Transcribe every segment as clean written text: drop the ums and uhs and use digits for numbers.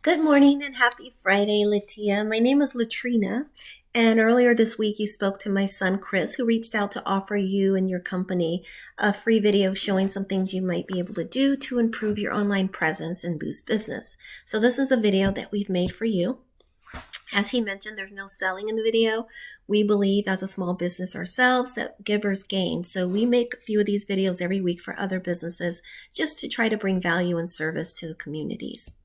Good morning and happy Friday, Latia. My name is Latrina, and earlier this week you spoke to my son Chris, who reached out to offer you and your company a free video showing some things you might be able to do to improve your online presence and boost business. So this is the video that we've made for you. As he mentioned, there's no selling in the video. We believe as a small business ourselves that givers gain. So we make a few of these videos every week for other businesses just to try to bring value and service to the communities.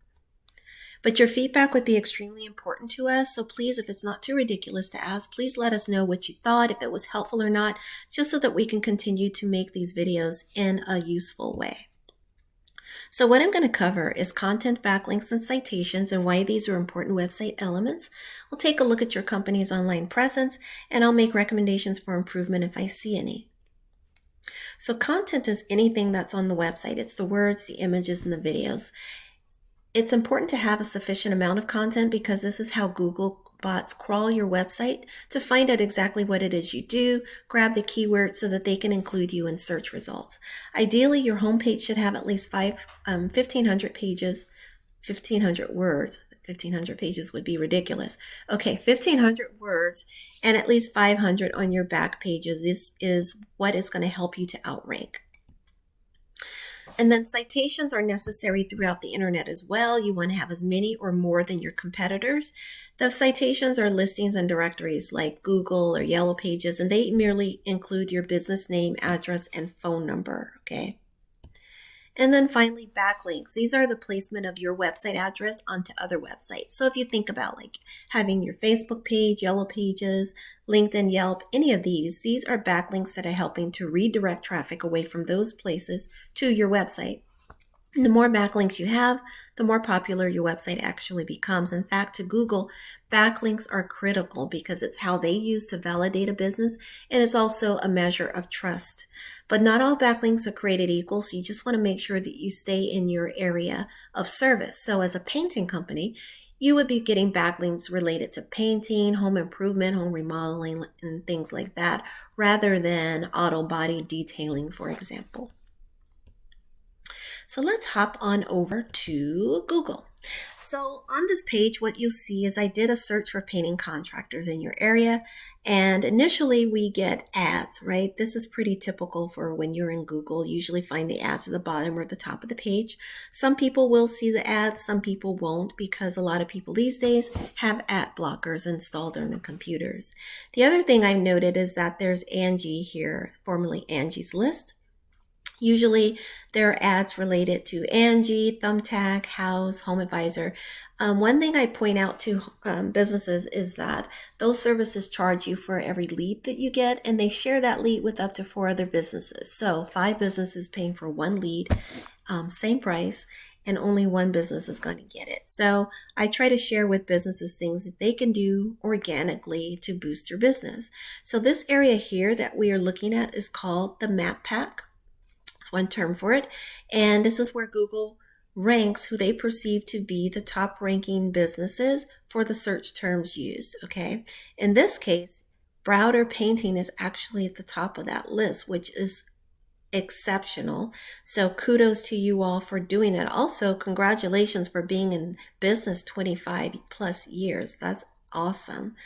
But your feedback would be extremely important to us. So please, if it's not too ridiculous to ask, please let us know what you thought, if it was helpful or not, just so that we can continue to make these videos in a useful way. So what I'm going to cover is content, backlinks, and citations and why these are important website elements. We'll take a look at your company's online presence, and I'll make recommendations for improvement if I see any. So content is anything that's on the website. It's the words, the images, and the videos. It's important to have a sufficient amount of content because this is how Google bots crawl your website to find out exactly what it is you do, grab the keywords so that they can include you in search results. Ideally, your homepage should have at least 1,500 pages, 1,500 words. 1,500 pages would be ridiculous. Okay, 1,500 words and at least 500 on your back pages. This is what is going to help you to outrank. And then citations are necessary throughout the internet as well. You want to have as many or more than your competitors. The citations are listings and directories like Google or Yellow Pages, and they merely include your business name, address, and phone number, okay? And then finally, backlinks. These are the placement of your website address onto other websites. So if you think about like having your Facebook page, Yellow Pages, LinkedIn, Yelp, any of these are backlinks that are helping to redirect traffic away from those places to your website. And the more backlinks you have, the more popular your website actually becomes. In fact, to Google, backlinks are critical because it's how they use to validate a business, and it's also a measure of trust. But not all backlinks are created equal, so you just want to make sure that you stay in your area of service. So as a painting company, you would be getting backlinks related to painting, home improvement, home remodeling, and things like that, rather than auto body detailing, for example. So let's hop on over to Google. So on this page, what you'll see is I did a search for painting contractors in your area. And initially we get ads, right? This is pretty typical for when you're in Google. You usually find the ads at the bottom or the top of the page. Some people will see the ads, some people won't, because a lot of people these days have ad blockers installed on their computers. The other thing I've noted is that there's Angie here, formerly Angie's List. Usually there are ads related to Angie, Thumbtack, House, Home Advisor. One thing I point out to businesses is that those services charge you for every lead that you get, and they share that lead with up to 4 other businesses. So 5 businesses paying for 1 lead, same price, and only 1 business is going to get it. So I try to share with businesses things that they can do organically to boost their business. So this area here that we are looking at is called the Map Pack. One term for it, and this is where Google ranks who they perceive to be the top ranking businesses for the search terms used. Okay, in this case, Browder painting is actually at the top of that list, which is exceptional. So kudos to you all for doing that. Also, congratulations for being in business 25 plus years. That's awesome.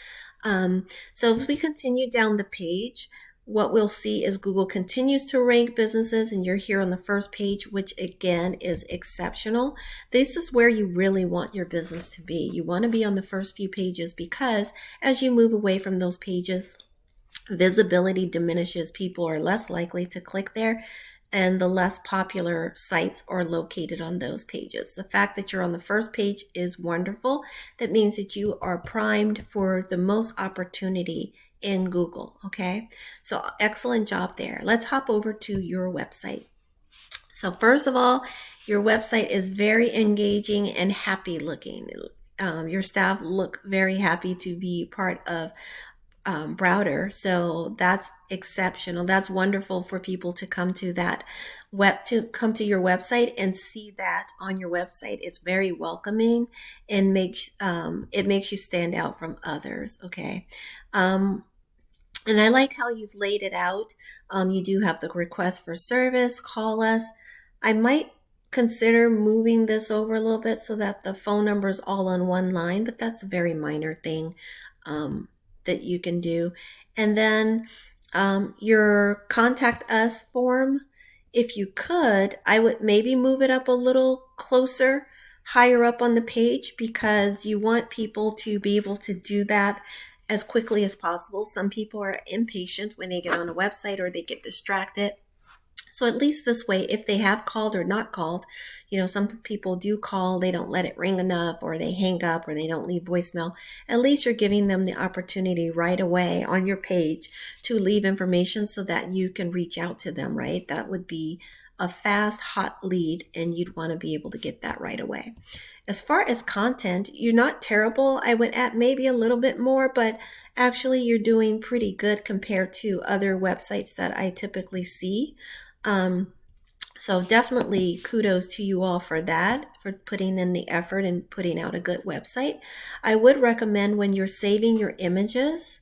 So as we continue down the page, what we'll see is Google continues to rank businesses, and you're here on the first page, which again is exceptional. This is where you really want your business to be. You want to be on the first few pages because as you move away from those pages, visibility diminishes. People are less likely to click there, and the less popular sites are located on those pages. The fact that you're on the first page is wonderful. That means that you are primed for the most opportunity in Google, okay? So excellent job there. Let's hop over to your website. So first of all, your website is very engaging and happy looking. Your staff look very happy to be part of Browder. So that's exceptional. That's wonderful for people to come to that come to your website and see that on your website. It's very welcoming and it makes you stand out from others. Okay. And I like how you've laid it out. You do have the request for service, call us. I might consider moving this over a little bit so that the phone number is all on one line, but that's a very minor thing that you can do. And then your contact us form, if you could, I would maybe move it up a little closer, higher up on the page, because you want people to be able to do that as quickly as possible. Some people are impatient when they get on a website or they get distracted. So at least this way, if they have called or not called, some people do call, they don't let it ring enough, or they hang up, or they don't leave voicemail. At least you're giving them the opportunity right away on your page to leave information so that you can reach out to them, right? That would be a fast, hot lead, and you'd want to be able to get that right away. As far as content, you're not terrible. I would add maybe a little bit more, but actually you're doing pretty good compared to other websites that I typically see. So definitely kudos to you all for that, for putting in the effort and putting out a good website. I would recommend when you're saving your images,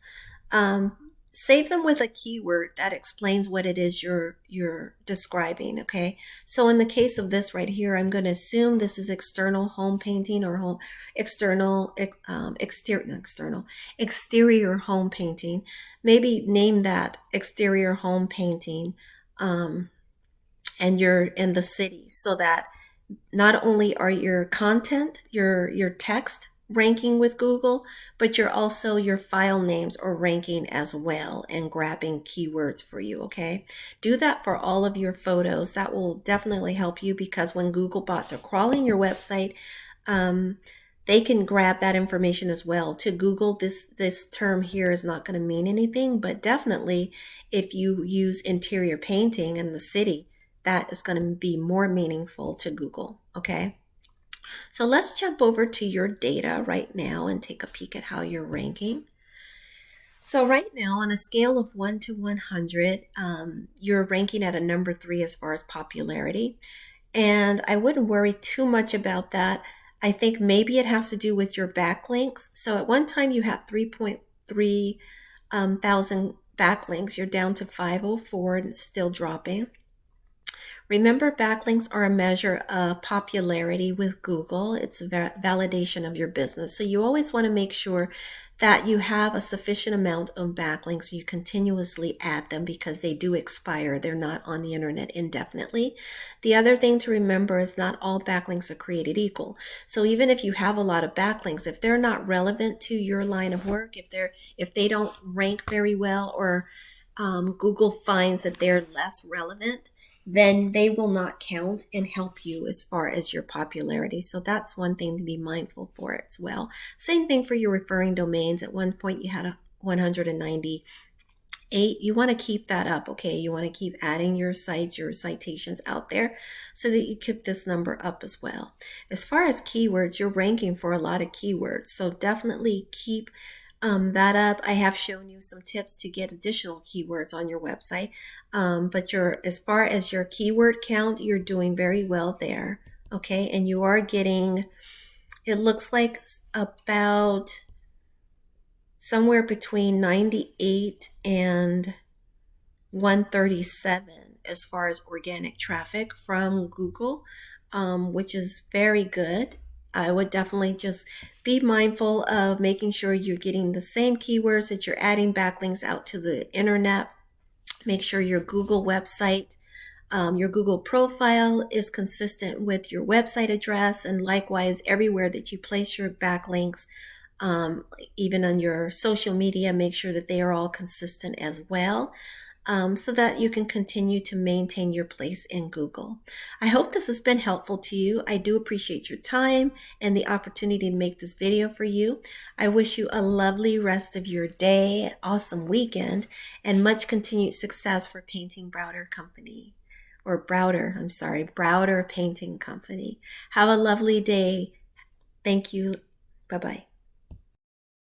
save them with a keyword that explains what it is you're describing. Okay. So in the case of this right here, I'm going to assume this is external home painting or exterior home painting. Maybe name that exterior home painting. And you're in the city, so that not only are your content, your text ranking with Google, but your file names are ranking as well and grabbing keywords for you. Okay. Do that for all of your photos. That will definitely help you, because when Google bots are crawling your website, they can grab that information as well. To Google, this term here is not going to mean anything, but definitely if you use interior painting in the city, that is going to be more meaningful to Google. Okay. So let's jump over to your data right now and take a peek at how you're ranking. So right now, on a scale of 1 to 100, you're ranking at a number 3 as far as popularity. And I wouldn't worry too much about that. I think maybe it has to do with your backlinks. So at one time you had 3.3 thousand backlinks. You're down to 504 and it's still dropping. Remember, backlinks are a measure of popularity with Google. It's a validation of your business. So you always want to make sure that you have a sufficient amount of backlinks. You continuously add them because they do expire. They're not on the internet indefinitely. The other thing to remember is not all backlinks are created equal. So even if you have a lot of backlinks, if they're not relevant to your line of work, if they don't rank very well, or Google finds that they're less relevant, then they will not count and help you as far as your popularity. So that's one thing to be mindful for as well. Same thing for your referring domains. At one point you had a 198. You want to keep that up, okay? You want to keep adding your sites, your citations out there so that you keep this number up as well. As far as keywords, you're ranking for a lot of keywords. So definitely keep that up. I have shown you some tips to get additional keywords on your website. But as far as your keyword count, you're doing very well there. Okay. And you are getting, it looks like about somewhere between 98 and 137 as far as organic traffic from Google, which is very good. I would definitely just be mindful of making sure you're getting the same keywords, that you're adding backlinks out to the internet. Make sure your Google website, your Google profile is consistent with your website address, and likewise everywhere that you place your backlinks, even on your social media, make sure that they are all consistent as well. So that you can continue to maintain your place in Google. I hope this has been helpful to you. I do appreciate your time and the opportunity to make this video for you. I wish you a lovely rest of your day, awesome weekend, and much continued success for Painting Browder Company. Or Browder, I'm sorry, Browder Painting Company. Have a lovely day. Thank you. Bye-bye.